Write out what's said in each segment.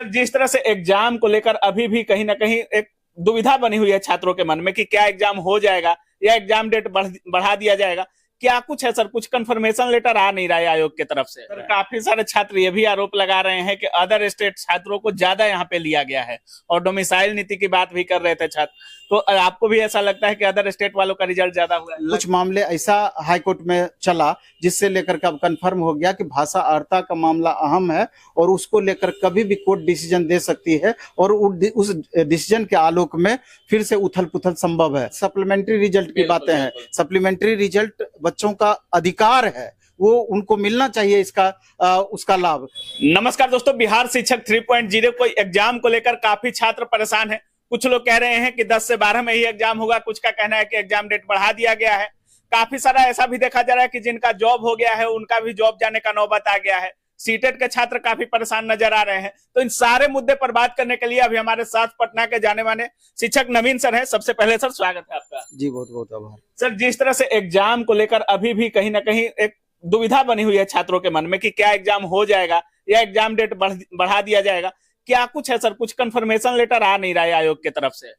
जिस तरह से एग्जाम को लेकर अभी भी कहीं ना कहीं एक दुविधा बनी हुई है छात्रों के मन में कि क्या एग्जाम हो जाएगा या एग्जाम डेट बढ़ा दिया जाएगा, क्या कुछ है सर? कुछ कंफर्मेशन लेटर आ नहीं रहा है आयोग की तरफ से। सर काफी सारे छात्र ये भी आरोप लगा रहे हैं कि अदर स्टेट छात्रों को ज्यादा यहाँ पे लिया गया है और डोमिसाइल नीति की बात भी कर रहे थे छात्र। तो आपको भी ऐसा लगता है कि अदर स्टेट वालों का रिजल्ट ज्यादा हुआ है? कुछ मामले ऐसा हाईकोर्ट में चला जिससे लेकर के अब कंफर्म हो गया कि भाषा अर्हता का मामला अहम है और उसको लेकर कभी भी कोर्ट डिसीजन दे सकती है और उस डिसीजन के आलोक में फिर से उथल पुथल संभव है। सप्लीमेंट्री रिजल्ट की बातें हैं, सप्लीमेंट्री रिजल्ट बच्चों का अधिकार है, वो उनको मिलना चाहिए उसका लाभ। नमस्कार दोस्तों, बिहार शिक्षक 3.0 को एग्जाम को लेकर काफी छात्र परेशान हैं। कुछ लोग कह रहे हैं कि 10 से 12 में ही एग्जाम होगा, कुछ का कहना है कि एग्जाम डेट बढ़ा दिया गया है। काफी सारा ऐसा भी देखा जा रहा है कि जिनका जॉब हो गया है उनका भी जॉब जाने का नौबत आ गया है। सीटेट के छात्र काफी परेशान नजर आ रहे हैं। तो इन सारे मुद्दे पर बात करने के लिए अभी हमारे साथ पटना के जाने माने शिक्षक नवीन सर हैं। सबसे पहले सर स्वागत है आपका। जी बहुत बहुत आभार। सर जिस तरह से एग्जाम को लेकर अभी भी कहीं ना कहीं एक दुविधा बनी हुई है छात्रों के मन में कि क्या एग्जाम हो जाएगा या एग्जाम डेट बढ़ा दिया जाएगा, क्या कुछ है सर? कुछ कंफर्मेशन लेटर आ नहीं रहा है आयोग की तरफ से।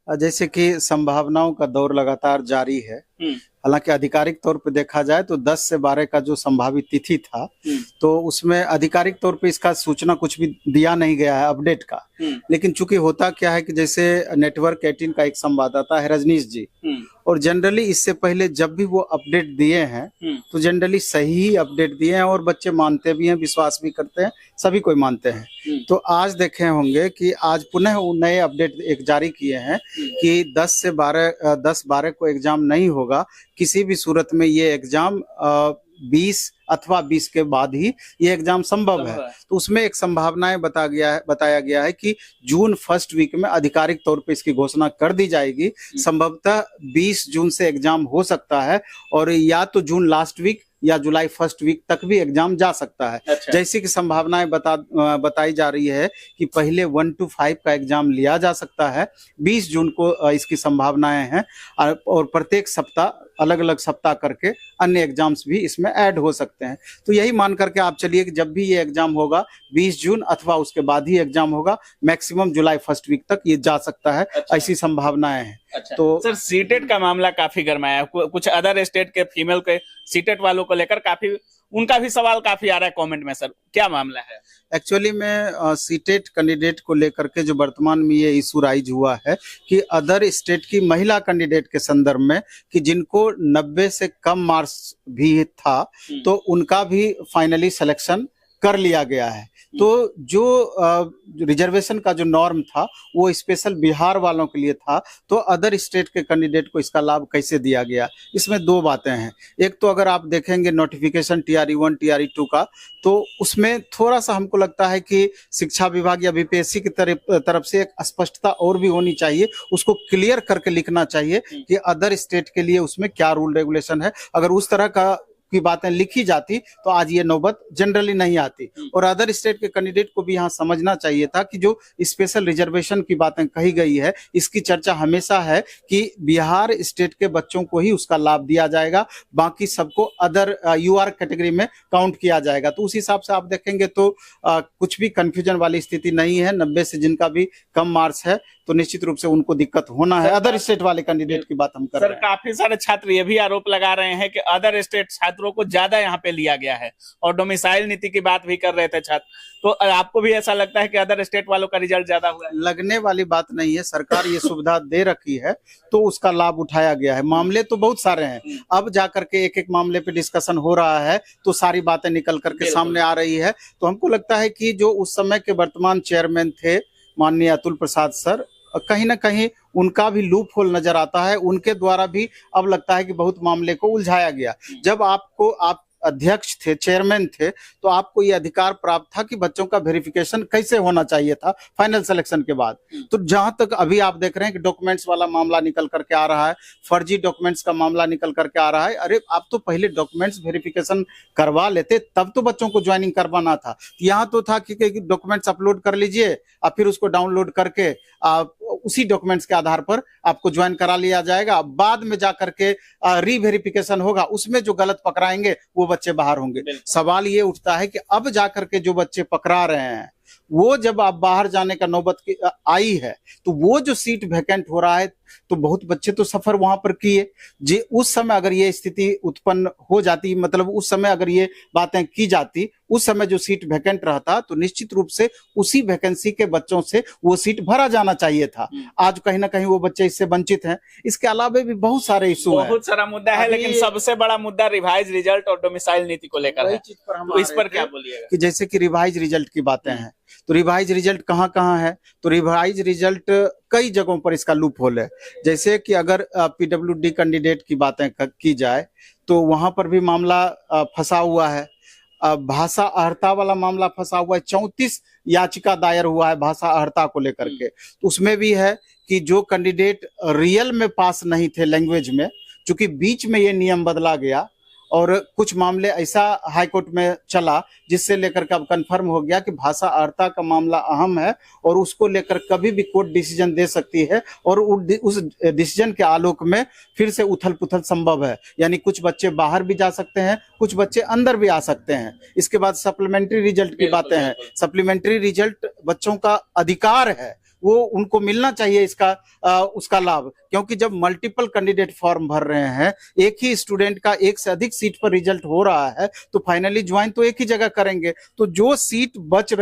जैसे कि संभावनाओं का दौर लगातार जारी है। हालांकि आधिकारिक तौर पे देखा जाए तो 10 से 12 का जो संभावित तिथि था तो उसमें आधिकारिक तौर पे इसका सूचना कुछ भी दिया नहीं गया है अपडेट का। लेकिन चूंकि होता क्या है कि जैसे नेटवर्क 18 का एक संवाददाता है रजनीश जी, और जनरली इससे पहले जब भी वो अपडेट दिए हैं तो जनरली सही ही अपडेट दिए हैं और बच्चे मानते भी हैं, विश्वास भी करते हैं, सभी कोई मानते हैं। तो आज देखे होंगे कि आज पुनः नए अपडेट एक जारी किए हैं कि 10-12 को एग्जाम नहीं होगा। किसी भी सूरत में ये एग्जाम 20 अथवा 20 के बाद ही ये एग्जाम संभव है। तो उसमें एक संभावनाएं बताया गया है कि जून फर्स्ट वीक में आधिकारिक तौर पे इसकी घोषणा कर दी जाएगी। संभवतः 20 जून से एग्जाम हो सकता है और या तो जून लास्ट वीक या जुलाई फर्स्ट वीक तक भी एग्जाम जा सकता है। अच्छा। जैसे कि संभावनाएं बताई जा रही है कि पहले 1 to 5 का एग्जाम लिया जा सकता है, 20 जून को इसकी संभावनाएं हैं और प्रत्येक सप्ताह अलग अलग सप्ताह करके अन्य एग्जाम्स भी इसमें ऐड हो सकते हैं। तो यही मान करके आप चलिए कि जब भी ये एग्जाम होगा 20 जून अथवा उसके बाद ही एग्जाम होगा, मैक्सिमम जुलाई फर्स्ट वीक तक ये जा सकता है। अच्छा। ऐसी संभावनाएं हैं। अच्छा। तो सर सीटेट का मामला काफी गरमाया है। कुछ अदर स्टेट के फीमेल के सीटेट वालों को लेकर काफी उनका भी सवाल काफी आ रहा है कमेंट में। सर क्या मामला है? एक्चुअली में सीटेट कैंडिडेट को लेकर के जो वर्तमान में ये इशू राइज हुआ है कि अदर स्टेट की महिला कैंडिडेट के संदर्भ में कि जिनको 90 से कम मार्क्स भी था तो उनका भी फाइनली सिलेक्शन कर लिया गया है। तो जो रिजर्वेशन का जो नॉर्म था वो स्पेशल बिहार वालों के लिए था, तो अदर स्टेट के कैंडिडेट को इसका लाभ कैसे दिया गया? इसमें दो बातें हैं। एक तो अगर आप देखेंगे नोटिफिकेशन TRE 1 TRE 2 का, तो उसमें थोड़ा सा हमको लगता है कि शिक्षा विभाग या BPSC की तरफ से एक स्पष्टता और भी होनी चाहिए, उसको क्लियर करके लिखना चाहिए कि अदर स्टेट के लिए उसमें क्या रूल रेगुलेशन है। अगर उस तरह का की बातें लिखी जाती तो आज ये नौबत जनरली नहीं आती। और अदर स्टेट के कैंडिडेट को भी यहाँ समझना चाहिए था कि जो स्पेशल रिजर्वेशन की बातें कही गई है, इसकी चर्चा हमेशा है कि बिहार स्टेट के बच्चों को ही उसका लाभ दिया जाएगा, बाकी सबको अदर UR कैटेगरी में काउंट किया जाएगा। तो उस हिसाब से आप देखेंगे तो कुछ भी कंफ्यूजन वाली स्थिति नहीं है। 90 से जिनका भी कम मार्क्स है तो निश्चित रूप से उनको दिक्कत होना है। अदर स्टेट वाले कैंडिडेट की बात हम कर रहे हैं। काफी सारे छात्र ये भी आरोप लगा रहे हैं कि अदर स्टेट छात्रों को ज्यादा यहाँ पे लिया गया है और डोमिसाइल नीति की बात भी कर रहे थे छात्र। तो आपको भी ऐसा लगता है कि अदर स्टेट वालों का रिजल्ट ज्यादा हुआ है? लगने वाली बात नहीं है, सरकार ये सुविधा दे रखी है तो उसका लाभ उठाया गया है। मामले तो बहुत सारे हैं, अब जाकर के एक एक मामले पे डिस्कशन हो रहा है तो सारी बातें निकल करके सामने आ रही है। तो हमको लगता है कि जो उस समय के वर्तमान चेयरमैन थे माननीय अतुल प्रसाद सर, कहीं ना कहीं उनका भी लूप होल नजर आता है। उनके द्वारा भी अब लगता है कि बहुत मामले को उलझाया गया। जब आप अध्यक्ष थे, चेयरमैन थे, तो आपको ये अधिकार प्राप्त था कि बच्चों का वेरिफिकेशन कैसे होना चाहिए था फाइनल सिलेक्शन के बाद। तो जहां तक अभी आप देख रहे हैं कि डॉक्यूमेंट्स वाला मामला निकल करके आ रहा है, फर्जी डॉक्यूमेंट्स का मामला निकल करके आ रहा है। अरे आप तो पहले डॉक्यूमेंट्स वेरिफिकेशन करवा लेते तब तो बच्चों को ज्वाइनिंग करवाना था। यहाँ तो था कि डॉक्यूमेंट्स अपलोड कर लीजिए और फिर उसको डाउनलोड करके उसी डॉक्यूमेंट्स के आधार पर आपको ज्वाइन करा लिया जाएगा। बाद में जाकर के रीवेरिफिकेशन होगा, उसमें जो गलत पकड़ाएंगे वो बच्चे बाहर होंगे। सवाल ये उठता है कि अब जाकर के जो बच्चे पकड़ा रहे हैं वो जब आप बाहर जाने का नौबत आई है तो वो जो सीट वैकेंट हो रहा है तो बहुत बच्चे तो सफर वहां पर किए। जी उस समय अगर ये स्थिति उत्पन्न हो जाती, मतलब उस समय अगर ये बातें की जाती, उस समय जो सीट वैकेंट रहता तो निश्चित रूप से उसी वैकेंसी के बच्चों से वो सीट भरा जाना चाहिए था। आज कहीं ना कहीं वो बच्चे इससे वंचित हैं। इसके अलावा भी बहुत सारे इशू हैं, बहुत सारा मुद्दा है, लेकिन सबसे बड़ा मुद्दा रिवाइज रिजल्ट और डोमिसाइल नीति को लेकर है। तो इस पर क्या बोलिएगा? कि जैसे कि रिवाइज रिजल्ट की बातें हैं, तो रिवाइज रिजल्ट कहाँ कहाँ है? तो रिवाइज रिजल्ट कई जगहों पर इसका लूप होल है। जैसे कि अगर पीडब्ल्यूडी कैंडिडेट की बातें की जाए तो वहां पर भी मामला फंसा हुआ है। भाषा अर्हता वाला मामला फंसा हुआ है। 34 याचिका दायर हुआ है भाषा अर्हता को लेकर के। तो उसमें भी है कि जो कैंडिडेट रियल में पास नहीं थे लैंग्वेज में, चूंकि बीच में ये नियम बदला गया और कुछ मामले ऐसा हाईकोर्ट में चला जिससे लेकर के अब कंफर्म हो गया कि भाषा अर्हता का मामला अहम है और उसको लेकर कभी भी कोर्ट डिसीजन दे सकती है और उस डिसीजन के आलोक में फिर से उथल पुथल संभव है। यानी कुछ बच्चे बाहर भी जा सकते हैं, कुछ बच्चे अंदर भी आ सकते हैं। इसके बाद सप्लीमेंट्री रिजल्ट की बातें हैं। सप्लीमेंट्री रिजल्ट बच्चों का अधिकार है, वो उनको मिलना चाहिए इसका उसका लाभ, क्योंकि जब मल्टीपल कैंडिडेट फॉर्म भर रहे हैं, एक ही स्टूडेंट का एक से अधिक सीट पर रिजल्ट हो रहा है तो फाइनली ज्वाइन तो एक ही जगह करेंगे। तो जो सीट बच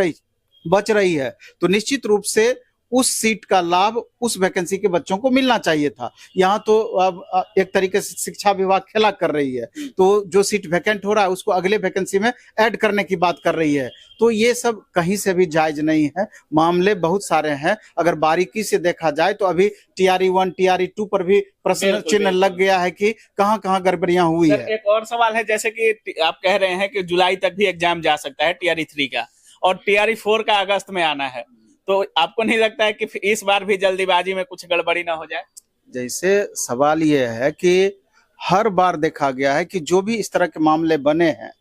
रही है तो निश्चित रूप से उस सीट का लाभ उस वैकेंसी के बच्चों को मिलना चाहिए था। यहाँ तो अब एक तरीके से शिक्षा विभाग खेला कर रही है, तो जो सीट वैकेंट हो रहा है उसको अगले वैकेंसी में ऐड करने की बात कर रही है। तो ये सब कहीं से भी जायज नहीं है। मामले बहुत सारे हैं। अगर बारीकी से देखा जाए तो अभी टीआरई 1 टीआरई 2 पर भी प्रश्न चिन्ह लग गया है कि कहाँ कहाँ गड़बड़ियां हुई है। एक और सवाल है, जैसे कि आप कह रहे हैं कि जुलाई तक भी एग्जाम जा सकता है टीआरई 3 का, और टीआरई 4 का अगस्त में आना है। तो आपको नहीं लगता है कि इस बार भी जल्दीबाजी में कुछ गड़बड़ी ना हो जाए? जैसे सवाल ये है कि हर बार देखा गया है कि जो भी इस तरह के मामले बने हैं,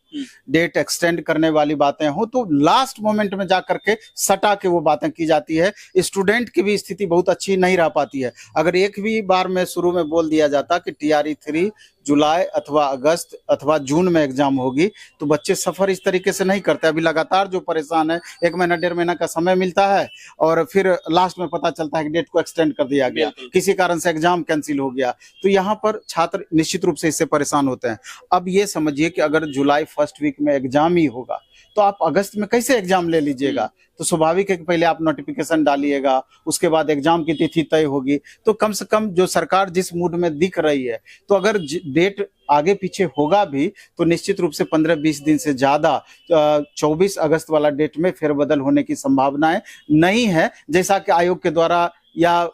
डेट एक्सटेंड करने वाली बातें हो तो लास्ट मोमेंट में जाकर के सटा के वो बातें की जाती है। स्टूडेंट की भी स्थिति बहुत अच्छी नहीं रह पाती है। अगर एक भी बार में शुरू में बोल दिया जाता कि टीआरई 3 जुलाई अथवा अगस्त अथवा जून में एग्जाम होगी तो बच्चे सफर इस तरीके से नहीं करते। अभी लगातार जो परेशान है, 1 महीना 1.5 महीना का समय मिलता है और फिर लास्ट में पता चलता है कि डेट को एक्सटेंड कर दिया गया, किसी कारण से एग्जाम कैंसिल हो गया। तो यहाँ पर छात्र निश्चित रूप से इससे परेशान होते हैं। अब ये समझिए कि अगर जुलाई फर्स्ट वीक में एग्जाम ही होगा तो आप अगस्त में कैसे एग्जाम ले लीजिएगा? तो स्वाभाविक है कि पहले आप नोटिफिकेशन डालिएगा, उसके बाद एग्जाम की तिथि तय होगी। तो कम से कम जो सरकार जिस मूड में दिख रही है, तो अगर डेट आगे पीछे होगा भी तो निश्चित रूप से 15-20 दिन से ज्यादा 24 अगस्त वाला डेट में फेरबदल होने की संभावनाएं नहीं है, जैसा कि आयोग के द्वारा या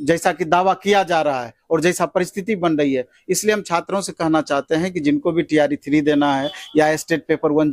जैसा कि दावा किया जा रहा है और जैसा परिस्थिति बन रही है। इसलिए हम छात्रों से कहना चाहते हैं कि जिनको भी टीआरई 3 देना है या स्टेट पेपर 1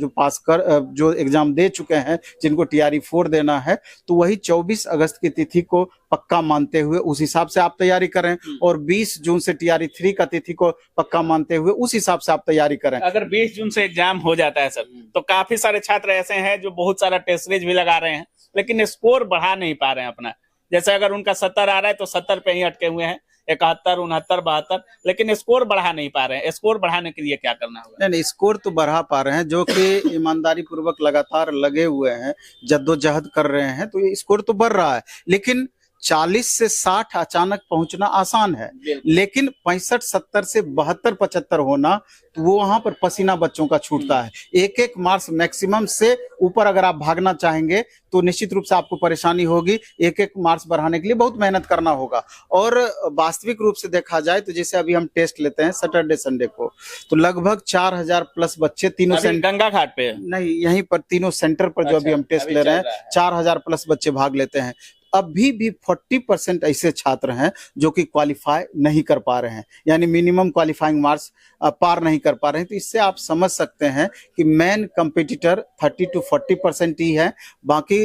जो एग्जाम दे चुके हैं, जिनको टीआरई 4 देना है, तो वही 24 अगस्त की तिथि को पक्का मानते हुए उस हिसाब से आप तैयारी करें और 20 जून से टीआरई 3 का तिथि को पक्का मानते हुए उस हिसाब से आप तैयारी करें। अगर 20 जून से एग्जाम हो जाता है सर, तो काफी सारे छात्र ऐसे हैं जो बहुत सारा टेस्ट सीरीज भी लगा रहे हैं लेकिन स्कोर बढ़ा नहीं पा रहे हैं अपना। जैसे अगर उनका 70 आ रहा है तो 70 पे ही अटके हुए हैं, 71, 69, 72, लेकिन स्कोर बढ़ा नहीं पा रहे हैं। स्कोर बढ़ाने के लिए क्या करना होगा? नहीं, स्कोर तो बढ़ा पा रहे हैं, जो कि ईमानदारी पूर्वक लगातार लगे हुए हैं, जद्दोजहद कर रहे हैं, तो ये स्कोर तो बढ़ रहा है। लेकिन 40 से 60 अचानक पहुंचना आसान है, लेकिन 65, 70 से 72, 75 होना, तो वो वहां पर पसीना बच्चों का छूटता है। एक मार्क्स मैक्सिमम से ऊपर अगर आप भागना चाहेंगे तो निश्चित रूप से आपको परेशानी होगी। एक मार्क्स बढ़ाने के लिए बहुत मेहनत करना होगा। और वास्तविक रूप से देखा जाए तो जैसे अभी हम टेस्ट लेते हैं सैटरडे संडे को, तो लगभग 4000 प्लस बच्चे तीनों सेंटर, गंगा घाट पे नहीं, यहीं पर तीनों सेंटर पर जो अभी हम टेस्ट ले रहे हैं, 4000 प्लस बच्चे भाग लेते हैं। अभी भी 40% ऐसे छात्र हैं जो कि क्वालिफाई नहीं कर पा रहे हैं, यानी मिनिमम क्वालिफाइंग मार्क्स पार नहीं कर पा रहे हैं। तो इससे आप समझ सकते हैं कि मेन कंपटीटर 30 to 40% ही है, बाकी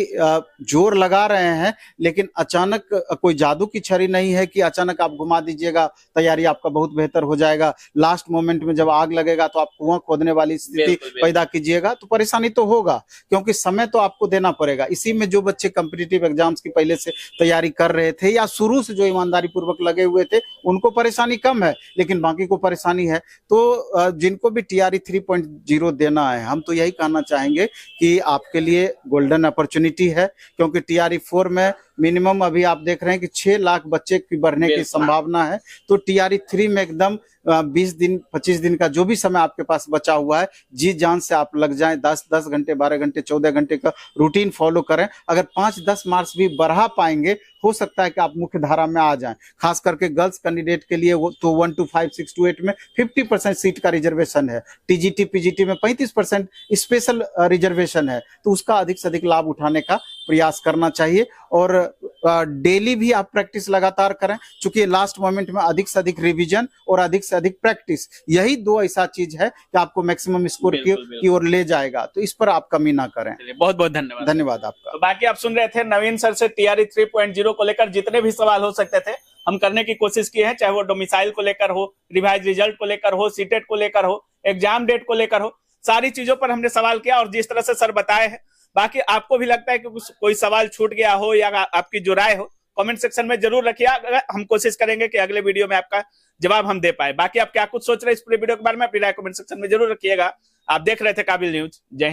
जोर लगा रहे हैं। लेकिन अचानक कोई जादू की छड़ी नहीं है कि अचानक आप घुमा दीजिएगा, तैयारी आपका बहुत बेहतर हो जाएगा। लास्ट मोमेंट में जब आग लगेगा तो आप कुआं खोदने वाली स्थिति पैदा कीजिएगा तो परेशानी तो होगा, क्योंकि समय तो आपको देना पड़ेगा। इसी में जो बच्चे कॉम्पिटिटिव एग्जाम्स की पहले से तैयारी कर रहे थे या शुरू से जो ईमानदारी पूर्वक लगे हुए थे उनको परेशानी कम है, लेकिन बाकी को परेशानी है। तो जिनको भी TRE 3.0 देना है, हम तो यही कहना चाहेंगे कि आपके लिए गोल्डन अपॉर्चुनिटी है, क्योंकि TRE 4 में मिनिमम अभी आप देख रहे हैं कि 6 लाख बच्चे की बढ़ने की संभावना है। तो TRE 3 में एकदम 20 दिन 25 दिन का जो भी समय आपके पास बचा हुआ है, जी जान से आप लग जाएं। 10 घंटे 12 घंटे 14 घंटे का रूटीन फॉलो करें। अगर 5-10 मार्क्स भी बढ़ा पाएंगे, हो सकता है कि आप मुख्य धारा में आ जाएं। खास करके गर्ल्स कैंडिडेट के लिए वो तो 1 to 5, 6 to 8 में 50% सीट का रिजर्वेशन है। TGT PGT में 35% स्पेशल रिजर्वेशन है। तो उसका अधिक से अधिक लाभ उठाने का प्रयास करना चाहिए और डेली भी आप प्रैक्टिस लगातार करें, चूंकि लास्ट मोमेंट में अधिक से अधिक रिवीजन और अधिक से अधिक प्रैक्टिस, यही दो ऐसा चीज है कि आपको मैक्सिमम स्कोर की ओर ले जाएगा। तो इस पर आप कमी ना करें। बहुत बहुत धन्यवाद। धन्यवाद आपका। तो बाकी आप सुन रहे थे नवीन सर से TRE 3.0 को लेकर जितने भी सवाल हो सकते थे हम करने की कोशिश की है, चाहे वो डोमिसाइल को लेकर हो, रिवाइज रिजल्ट को लेकर हो, सीटेट को लेकर हो, एग्जाम डेट को लेकर हो, सारी चीजों पर हमने सवाल किया और जिस तरह से सर बताए हैं। बाकी आपको भी लगता है कि कोई सवाल छूट गया हो या आपकी जो राय हो, कमेंट सेक्शन में जरूर रखिए। हम कोशिश करेंगे कि अगले वीडियो में आपका जवाब हम दे पाए। बाकी आप क्या कुछ सोच रहे हैं इस पूरे वीडियो के बारे में, अपनी राय कमेंट सेक्शन में जरूर रखिएगा। आप देख रहे थे काबिल न्यूज। जय हिंद।